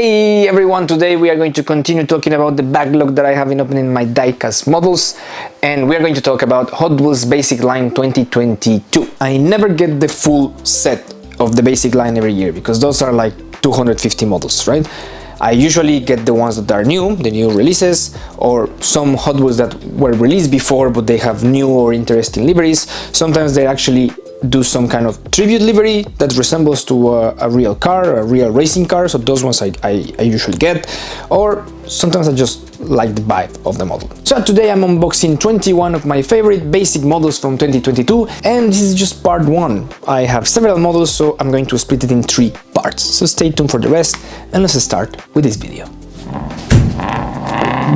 Hey everyone, today we are going to continue talking about the backlog that I have in opening my Diecast models, and we are going to talk about Hot Wheels Basic Line 2022. I never get the full set of the basic line every year because those are like 250 models, right? I usually get the ones that are new, the new releases, or some Hot Wheels that were released before but they have new or interesting liveries. Sometimes they actually do some kind of tribute livery that resembles to a real car, a real racing car, so those ones I usually get, or sometimes I just like the vibe of the model. So today I'm unboxing 21 of my favorite basic models from 2022, and this is just part 1. I have several models, so I'm going to split it in 3 parts, so stay tuned for the rest, and let's start with this video.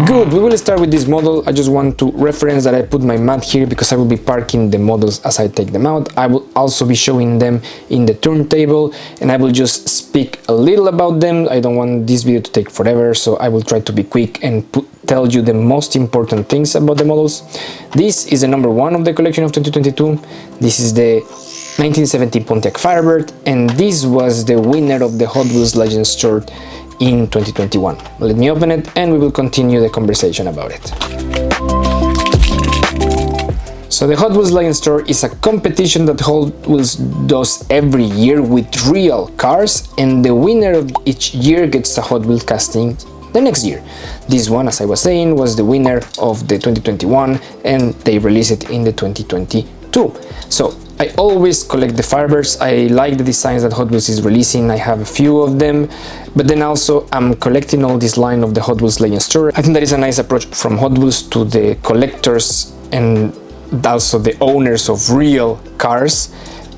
Good, we will start with this model. I just want to reference that I put my map here because I will be parking the models as I take them out. I will also be showing them in the turntable, and I will just speak a little about them. I don't want this video to take forever, so I will try to be quick and tell you the most important things about the models. This is the number 1 of the collection of 2022. This is the 1970 Pontiac Firebird, and this was the winner of the Hot Wheels Legends Tour in 2021. Let me open it and we will continue the conversation about it. So the Hot Wheels Legends Tour is a competition that Hot Wheels does every year with real cars, and the winner of each year gets a Hot Wheels casting the next year. This one, as I was saying, was the winner of the 2021 and they released it in the 2022. So I always collect the Firebirds. I like the designs that Hot Wheels is releasing. I have a few of them, but then also I'm collecting all this line of the Hot Wheels Legends Tour. I think that is a nice approach from Hot Wheels to the collectors and also the owners of real cars,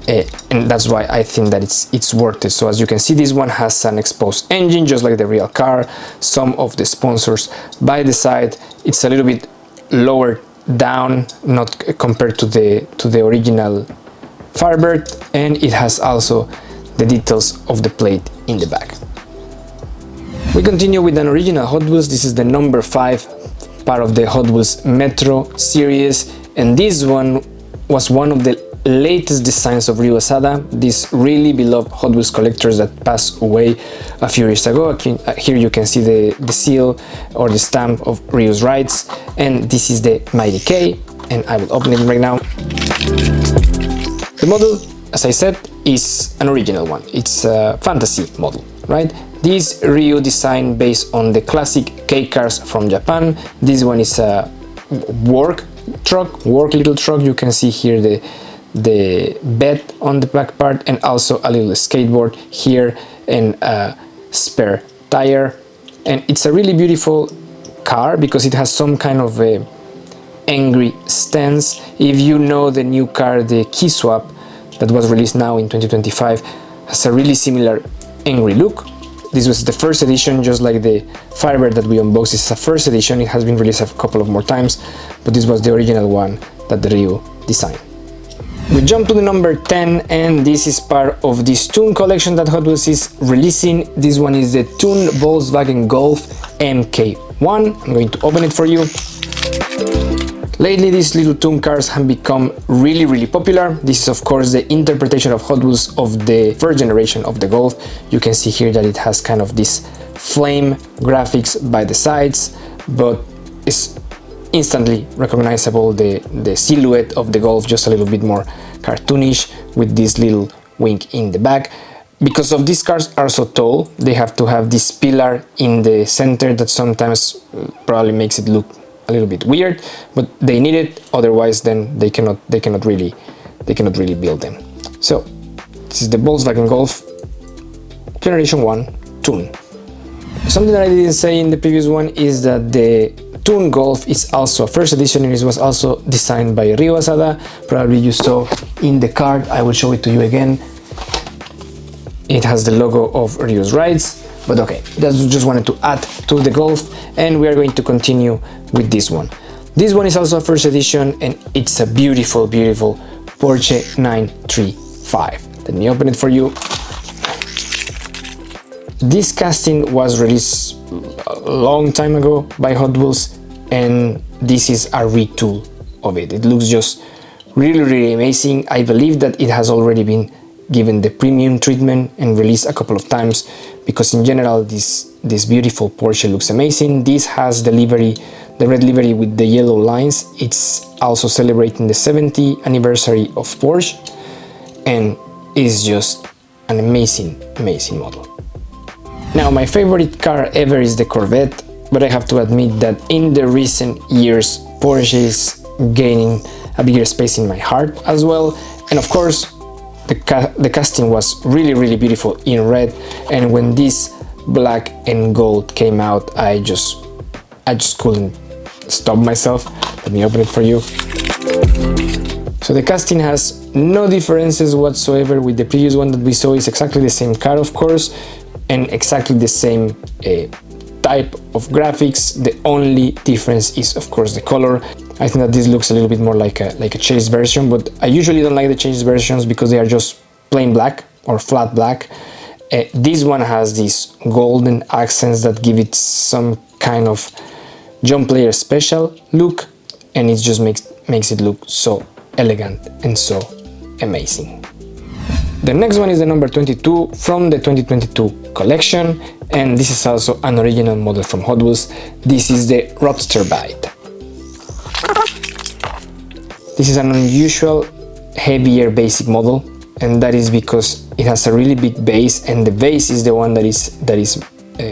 and that's why I think that it's worth it. So as you can see, this one has an exposed engine just like the real car. Some of the sponsors by the side, it's a little bit lower down, not compared to the original Firebird, and it has also the details of the plate in the back. We continue with an original Hot Wheels. This is the number 5 part of the Hot Wheels Metro series, and this one was one of the latest designs of Ryo Asada, this really beloved Hot Wheels collectors that passed away a few years ago. Here you can see the seal or the stamp of Ryo's rights, and this is the Mk.IV, and I will open it right now. The model, as I said, is an original one. It's a fantasy model, right? This Ryo design based on the classic K cars from Japan. This one is a work little truck. You can see here the bed on the back part, and also a little skateboard here and a spare tire. And it's a really beautiful car because it has some kind of a angry stance. If you know the new car, the Key Swap, that was released now in 2025, has a really similar angry look. This was the first edition, just like the Firebird that we unboxed. This is a first edition. It has been released a couple of more times, but this was the original one that the Ryo designed. We jump to the number 10, and this is part of this Tooned collection that Hot Wheels is releasing. This one is the Tooned Volkswagen Golf Mk.1. I'm going to open it for you. Lately, these little Tooned cars have become really popular. This is of course the interpretation of Hot Wheels of the first generation of the Golf. You can see here that it has kind of this flame graphics by the sides, but it's instantly recognizable, the silhouette of the Golf, just a little bit more cartoonish with this little wing in the back. Because of these cars are so tall, they have to have this pillar in the center that sometimes probably makes it look a little bit weird, but they need it, otherwise then they cannot really build them. So this is the Volkswagen Golf Generation 1 Tooned. Something that I didn't say in the previous one is that the Tooned Golf is also a first edition, and it was also designed by Ryo Asada. Probably you saw in the card. I will show it to you again. It has the logo of Ryo's rights, but okay, that's just wanted to add to the Golf, and we are going to continue with this one. This one is also a first edition, and it's a beautiful Porsche 935. Let me open it for you. This casting was released a long time ago by Hot Wheels, and this is a retool of it. It looks just really amazing. I believe that it has already been given the premium treatment and released a couple of times because in general this beautiful Porsche looks amazing. This has the livery, the red livery with the yellow lines. It's also celebrating the 70th anniversary of Porsche, and is just an amazing model. Now, my favorite car ever is the Corvette, but I have to admit that in the recent years Porsche is gaining a bigger space in my heart as well. And of course the casting was really beautiful in red, and when this black and gold came out, I just couldn't stop myself. Let me open it for you. So the casting has no differences whatsoever with the previous one that we saw. It's exactly the same car, of course, and exactly the same type of graphics. The only difference is, of course, the color. I think that this looks a little bit more like a chased version, but I usually don't like the chased versions because they are just plain black or flat black. This one has these golden accents that give it some kind of John Player special look, and it just makes it look so elegant and so amazing. The next one is the number 22 from the 2022 collection, and this is also an original model from Hot Wheels. This is the Roadster Bite. This is an unusual, heavier basic model, and that is because it has a really big base, and the base is the one that is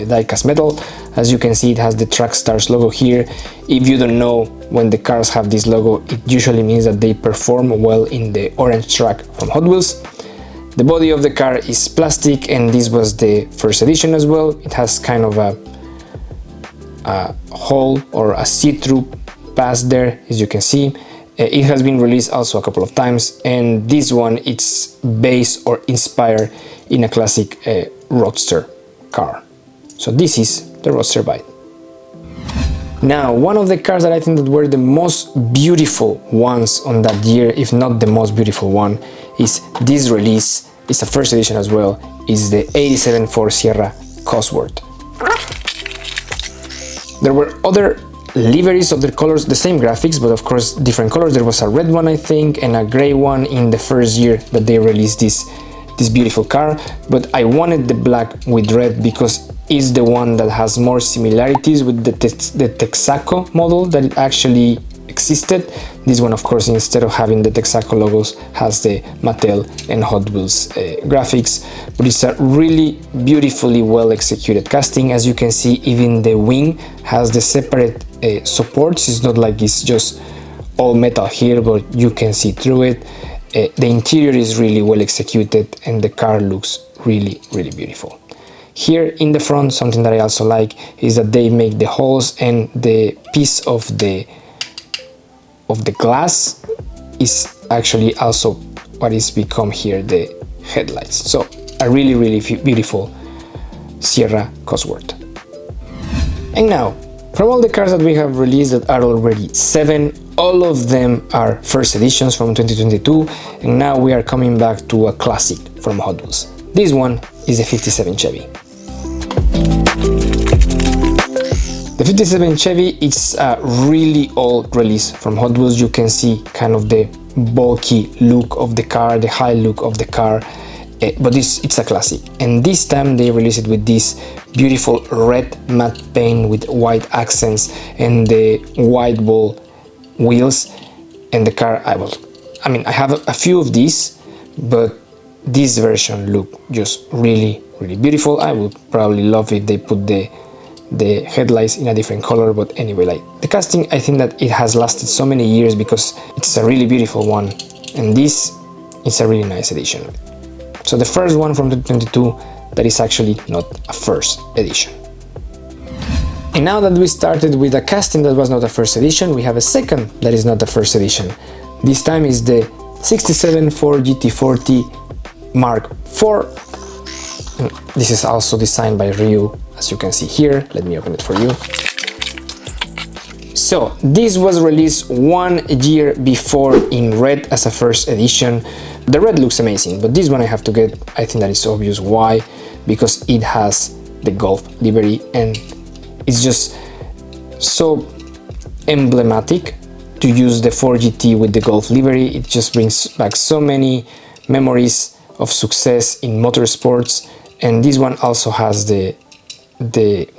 die-cast metal. As you can see, it has the Track Stars logo here. If you don't know, when the cars have this logo, it usually means that they perform well in the orange track from Hot Wheels. The body of the car is plastic, and this was the first edition as well. It has kind of a hole or a see-through pass there, as you can see. It has been released also a couple of times, and this one it's based or inspired in a classic Roadster car. So this is the Roadster Bite. Now, one of the cars that I think that were the most beautiful ones on that year, if not the most beautiful one, is this release. It's a first edition as well. Is the 87 Ford Sierra Cosworth. There were other liveries of the colors, the same graphics, but of course different colors. There was a red one, I think, and a gray one in the first year that they released this beautiful car, but I wanted the black with red because it's the one that has more similarities with the Texaco model that it actually existed. This one, of course, instead of having the Texaco logos, has the Mattel and Hot Wheels graphics, but it's a really beautifully well executed casting. As you can see, even the wing has the separate supports. It's not like it's just all metal here, but you can see through it. The interior is really well executed, and the car looks really beautiful. Here in the front, something that I also like is that they make the holes, and the piece of the glass is actually also what is become here the headlights. So a really beautiful Sierra Cosworth. And now, from all the cars that we have released, that are already 7, all of them are first editions from 2022, and now we are coming back to a classic from Hot Wheels. This one is the 57 Chevy. The 57 Chevy is a really old release from Hot Wheels. You can see kind of the bulky look of the car, the high look of the car, but it's a classic. And this time they released it with this beautiful red matte paint with white accents and the white ball wheels. And the car, I mean, I have a few of these, but this version look just really beautiful. I would probably love if they put the headlights in a different color, but anyway, like the casting, I think that it has lasted so many years because it's a really beautiful one, and this is a really nice edition. So the first one from 2022 that is actually not a first edition. And now that we started with a casting that was not a first edition, we have a second that is not a first edition. This time is the 67 Ford GT40 Mk.IV. And this is also designed by Ryu, as you can see here. Let me open it for you. So this was released 1 year before in red as a first edition. The red looks amazing, but this one I have to get. I think that is obvious why, because it has the Golf livery, and it's just so emblematic to use the 4GT with the Golf livery. It just brings back so many memories of success in motorsports, and this one also has the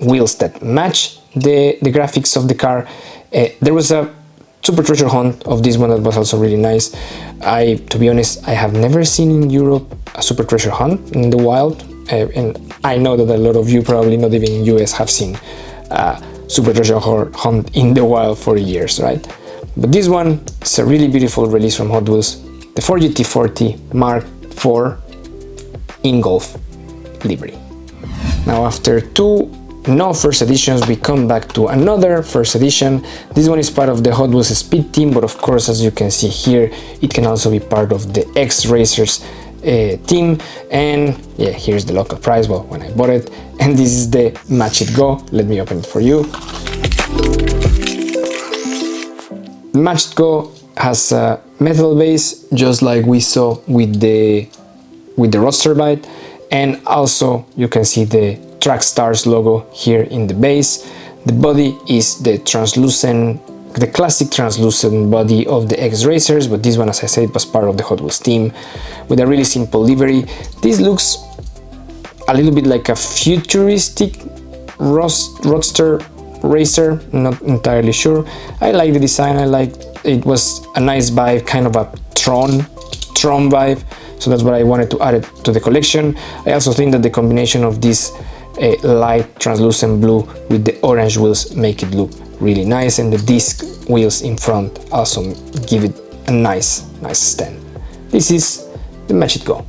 wheels that match the graphics of the car. There was a super treasure hunt of this one that was also really nice. To be honest, I have never seen in Europe a super treasure hunt in the wild, and I know that a lot of you, probably not even in US, have seen super treasure hunt in the wild for years, right? But this one is a really beautiful release from Hot Wheels, the 4GT40 Mk.IV in Golf livery. Now, after two no first editions, we come back to another first edition. This one is part of the Hot Wheels Speed team, but of course, as you can see here, it can also be part of the X Racers team. And yeah, here's the local price, well, when I bought it. And this is the Mach It Go. Let me open it for you. The Mach It Go has a metal base, just like we saw with the Roadster Bite, and also you can see the Track Stars logo here in the base. The body is the classic translucent body of the X Racers, but this one, as I said, was part of the Hot Wheels team with a really simple livery. This looks a little bit like a futuristic Roadster Racer, not entirely sure. I like the design, it was a nice vibe, kind of a Tron vibe, so that's what I wanted to add it to the collection. I also think that the combination of this light translucent blue with the orange wheels make it look really nice, and the disc wheels in front also give it a nice stand. This is the Mach It Go.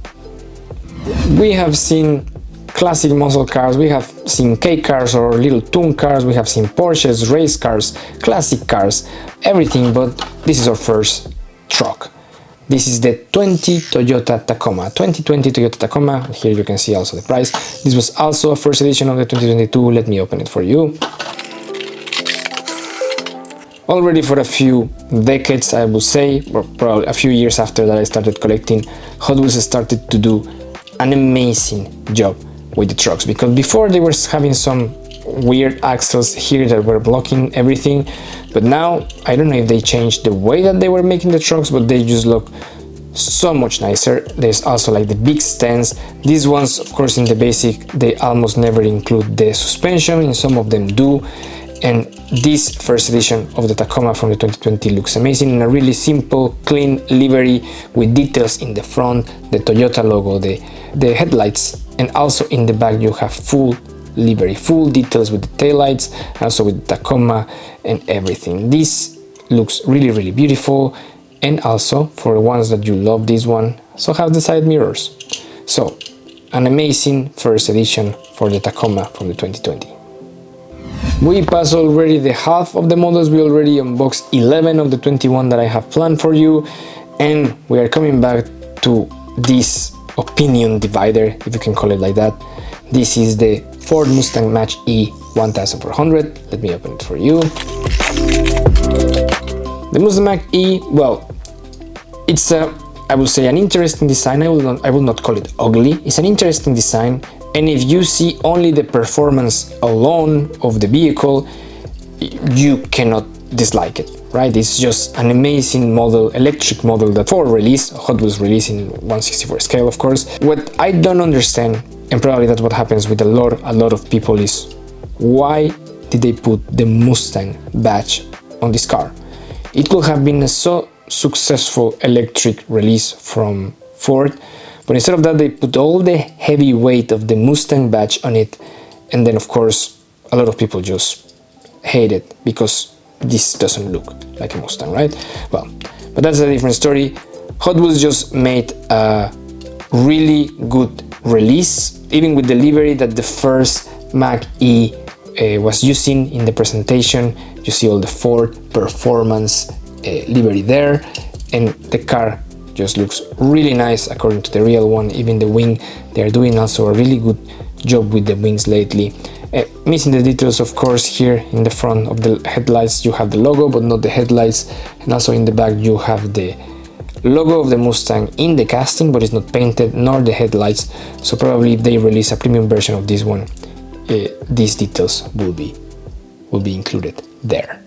We have seen classic muscle cars, we have seen K cars or little Tooned cars, we have seen Porsches, race cars, classic cars, everything, but this is our first truck. This is the 2020 Toyota Tacoma. Here you can see also the price. This was also a first edition of the 2022. Let me open it for you. Already for a few decades, I would say, or probably a few years after that I started collecting, Hot Wheels started to do an amazing job with the trucks, because before they were having some weird axles here that were blocking everything, but now I don't know if they changed the way that they were making the trucks, but they just look so much nicer. There's also like the big stands. These ones, of course, in the basic they almost never include the suspension, in some of them do, and this first edition of the Tacoma from the 2020 looks amazing in a really simple, clean livery with details in the front, the Toyota logo, the headlights, and also in the back you have full livery, full details with the taillights, also with the Tacoma and everything. This looks really beautiful, and also for the ones that you love this one, so have the side mirrors. So an amazing first edition for the Tacoma from the 2020. We passed already the half of the models. We already unboxed 11 of the 21 that I have planned for you, and we are coming back to this opinion divider, if you can call it like that. This is the Ford Mustang Mach-E 1400. Let me open it for you. The Mustang Mach-E, well, it's I would say an interesting design. I will not call it ugly. It's an interesting design, and if you see only the performance alone of the vehicle, you cannot dislike it, right? It's just an amazing model, electric model that Ford released, Hot Wheels released in 1/64 scale, of course. What I don't understand, and probably that's what happens with a lot of people, is why did they put the Mustang badge on this car? It could have been a so successful electric release from Ford, but instead of that they put all the heavy weight of the Mustang badge on it, and then of course a lot of people just hate it because this doesn't look like a Mustang, right? Well, but that's a different story. Hot Wheels just made a really good release, even with the livery that the first Mach-E was using in the presentation. You see all the Ford performance livery there, and the car just looks really nice according to the real one. Even the wing, they are doing also a really good job with the wings lately. Missing the details, of course. Here in the front of the headlights you have the logo, but not the headlights, and also in the back you have the logo of the Mustang in the casting, but it's not painted, nor the headlights. So probably if they release a premium version of this one, these details will be included there.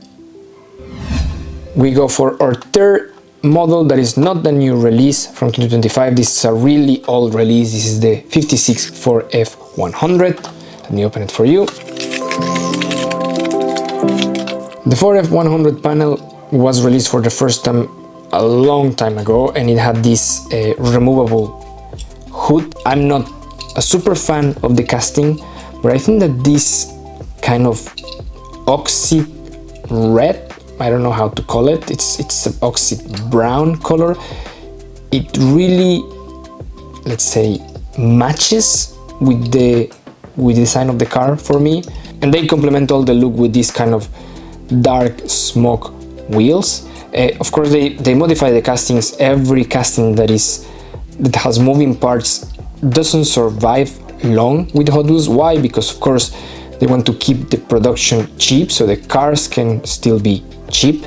We go for our third model that is not the new release from 2025. This is a really old release. This is the 56 4F100. Let me open it for you. The 4F100 panel was released for the first time a long time ago, and it had this removable hood. I'm not a super fan of the casting, but I think that this kind of oxide red, I don't know how to call it, it's an oxide brown color, it really, let's say, matches with the design of the car for me. And they complement all the look with this kind of dark smoke wheels. Of course, they modify the castings. Every casting that has moving parts doesn't survive long with Hot Wheels. Why? Because of course they want to keep the production cheap, so the cars can still be cheap.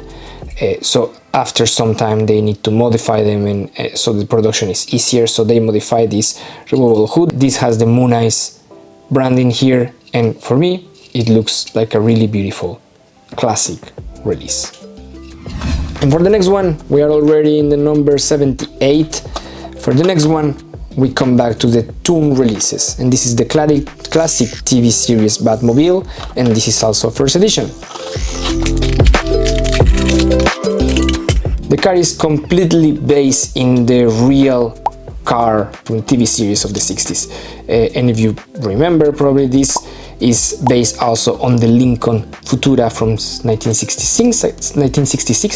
So after some time they need to modify them, and so the production is easier. So they modify this removable hood. This has the Moon Eyes branding here, and for me it looks like a really beautiful classic release. And for the next one, we are already in the number 78. For the next one, we come back to the Tooned releases, and this is the classic TV series Batmobile, and this is also first edition. The car is completely based in the real car from the TV series of the 60s. And if you remember, probably this is based also on the Lincoln Futura from 1966,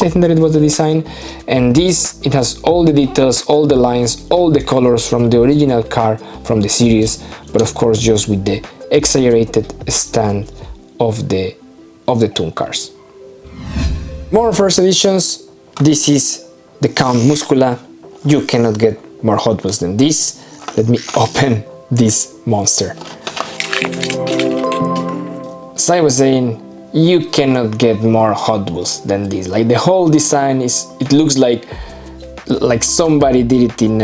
I think that it was the design. And this, it has all the details, all the lines, all the colors from the original car from the series, but of course just with the exaggerated stand of the Tooned cars. More first editions. This is the Count Muscula. You cannot get more Hot Wheels than this. Let me open this monster. As I was saying, you cannot get more Hot Wheels than this. Like, the whole design it looks like somebody did it in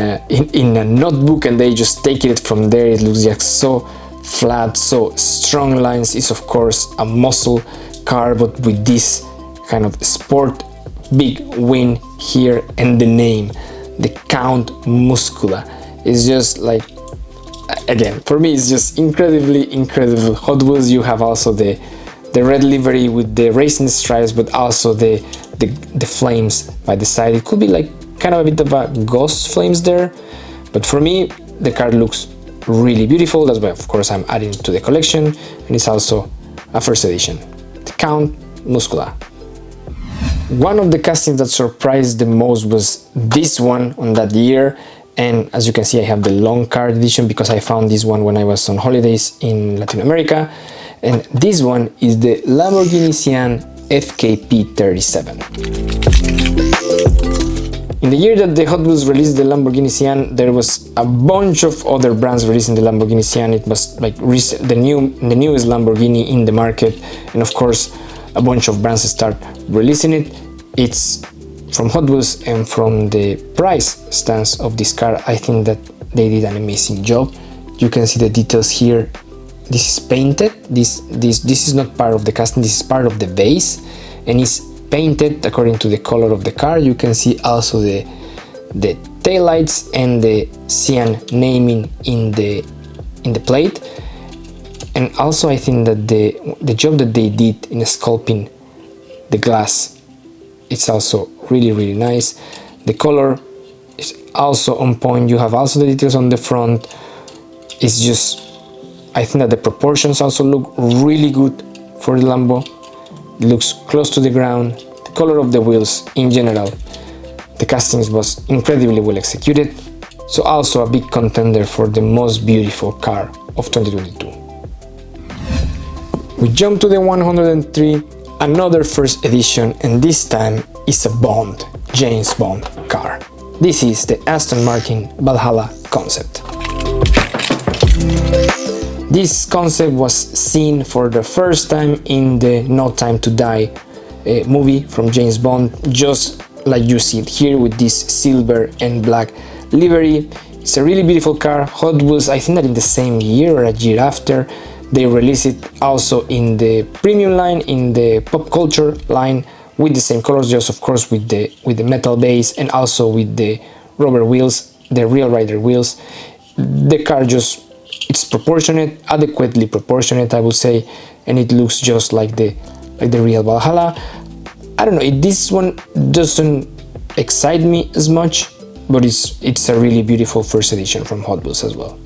a notebook and they just take it from there. It looks like so flat, so strong lines. It's of course a muscle car, but with this kind of sport big wing here, and the name, the Count Muscula, is just like, again, for me it's just incredible Hot Wheels. You have also the red livery with the racing stripes, but also the flames by the side. It could be like kind of a bit of a ghost flames there, but for me the car looks really beautiful. That's why of course I'm adding it to the collection, and it's also a first edition, the Count Muscula. One of the castings that surprised the most was this one on that year, and as you can see I have the long card edition because I found this one when I was on holidays in Latin America, and this one is the Lamborghini Sián FKP 37. In the year that the Hot Wheels released the Lamborghini Sián, there was a bunch of other brands releasing the Lamborghini Sián. It was like the newest Lamborghini in the market, and of course a bunch of brands start releasing it. It's from Hot Wheels, and from the price stance of this car, I think that they did an amazing job. You can see the details here. This is painted. This is not part of the casting. This is part of the base, and it's painted according to the color of the car. You can see also the taillights and the Sián naming in the plate. And also I think that the job that they did in sculpting the glass, it's also really nice. The color is also on point. You have also the details on the front. It's just, I think that the proportions also look really good for the Lambo. It looks close to the ground. The color of the wheels in general, the castings was incredibly well executed. So also a big contender for the most beautiful car of 2022. We jump to the 103, another first edition, and this time is a Bond, James Bond car. This is the Aston Martin Valhalla concept. This concept was seen for the first time in the No Time to Die movie from James Bond, just like you see it here with this silver and black livery. It's a really beautiful car. Hot Wheels, I think that in the same year or a year after, they released it also in the premium line, in the pop culture line with the same colors, just of course with the metal base and also with the rubber wheels, the real rider wheels. The car just, it's proportionate, adequately proportionate, I would say, and it looks just like the real Valhalla. I don't know, this one doesn't excite me as much, but it's a really beautiful first edition from Hot Wheels as well.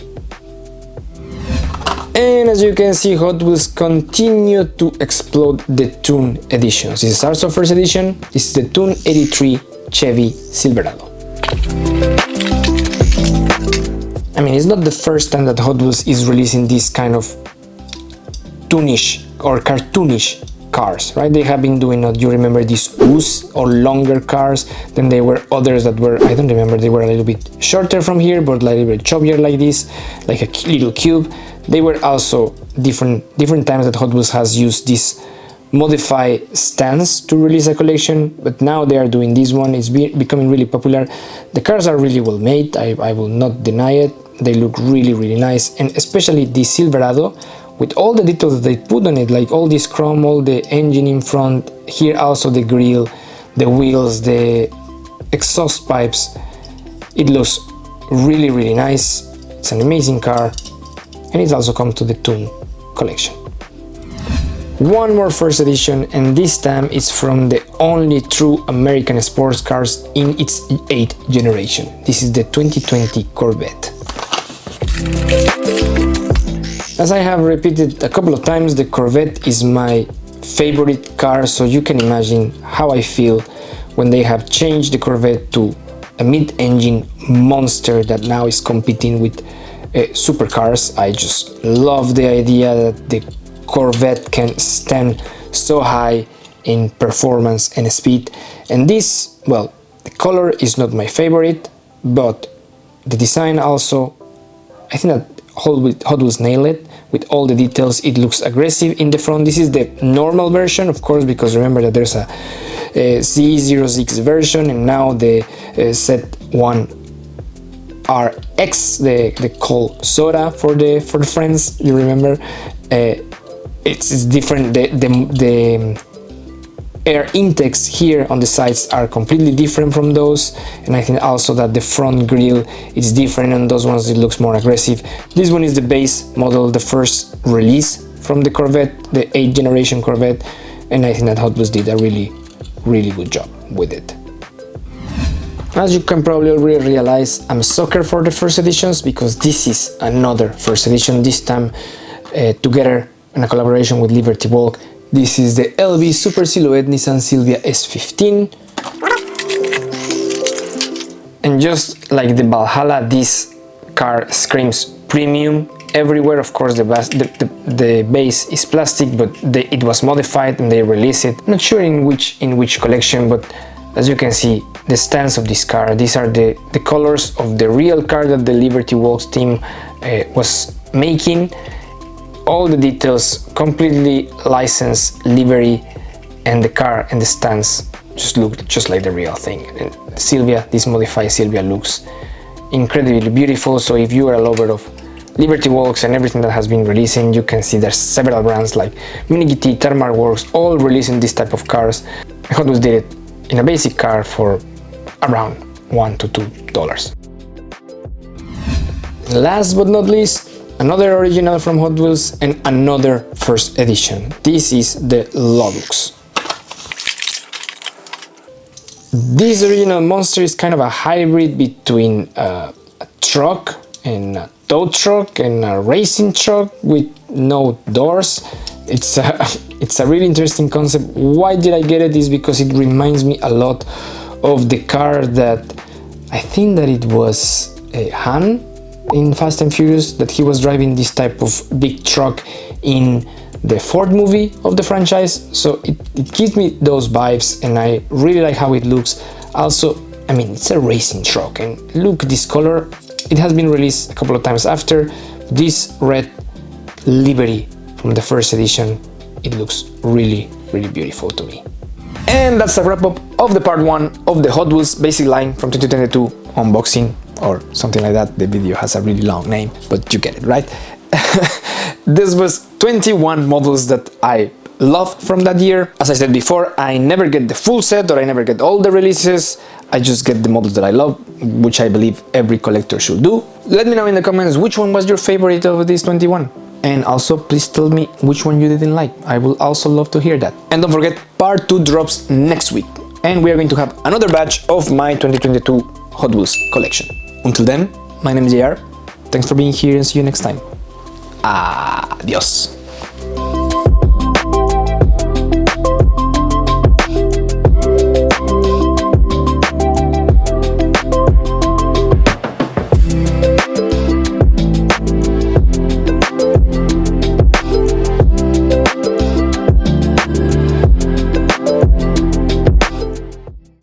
And as you can see, Hot Wheels continue to explode the Tooned editions. This is also first edition. This is the Tooned 83 Chevy Silverado. I mean, it's not the first time that Hot Wheels is releasing this kind of toonish or cartoonish cars, right? They have been doing, you remember these Oos or longer cars, then there were others that were, I don't remember, they were a little bit shorter from here, but a little bit chubbier like this, like a little cube. They were also different times that Hot Wheels has used this modified stance to release a collection, but now they are doing this one. It's becoming really popular. The cars are really well made, I will not deny it. They look really nice, and especially the Silverado, with all the details that they put on it, like all this chrome, all the engine in front, here also the grille, the wheels, the exhaust pipes. It looks really nice. It's an amazing car, and it also comes to the Tooned collection. One more first edition, and this time it's from the only true American sports cars in its 8th generation. This is the 2020 Corvette. As I have repeated a couple of times, the Corvette is my favorite car, so you can imagine how I feel when they have changed the Corvette to a mid-engine monster that now is competing with supercars. I just love the idea that the Corvette can stand so high in performance and speed. And this, well, the color is not my favorite, but the design also, I think that Hot Wheels nailed it with all the details. It looks aggressive in the front. This is the normal version, of course, because remember that there's a Z06 version and now the Z1 RX, the cold soda for the friends. You remember, it's different. The air intakes here on the sides are completely different from those, and I think also that the front grille is different, and those ones it looks more aggressive. This one is the base model, the first release from the Corvette, the 8th generation Corvette, and I think that Hot Wheels did a really good job with it. As you can probably already realize, I'm a sucker for the first editions, because this is another first edition, this time together in a collaboration with Liberty Walk. This is the LB Super Silhouette Nissan Silvia S15. And just like the Valhalla, this car screams premium everywhere. Of course, the base is plastic, but it was modified and they released it. Not sure in which collection, but as you can see, the stance of this car, these are the colors of the real car that the Liberty Walks team was making. All the details, completely licensed livery, and the car and the stance just look just like the real thing. And Silvia, this modified Silvia, looks incredibly beautiful. So if you are a lover of Liberty Walks and everything that has been releasing, you can see there's several brands like Mini GT, Thermal Works, all releasing this type of cars. Hot Wheels did it in a basic car for around $1 to $2. Last but not least, another original from Hot Wheels and another first edition. This is the Lodux. This original monster is kind of a hybrid between a truck and a tow truck and a racing truck with no doors. It's a really interesting concept. Why did I get it? Is because it reminds me a lot of the car that I think that it was Han in Fast and Furious, that he was driving this type of big truck in the fourth movie of the franchise. So it gives me those vibes, and I really like how it looks. Also, I mean, it's a racing truck, and look, this color, it has been released a couple of times after. This red livery from the first edition, it looks really beautiful to me. And that's a wrap up of the part 1 of the Hot Wheels basic line from 2022 unboxing, or something like that. The video has a really long name, but you get it, right? This was 21 models that I love from that year. As I said before, I never get the full set or I never get all the releases. I just get the models that I love, which I believe every collector should do. Let me know in the comments which one was your favorite of this 21. And also please tell me which one you didn't like. I will also love to hear that. And don't forget, part 2 drops next week. And we are going to have another batch of my 2022 Hot Wheels collection. Until then, my name is JR. Thanks for being here and see you next time. Adios.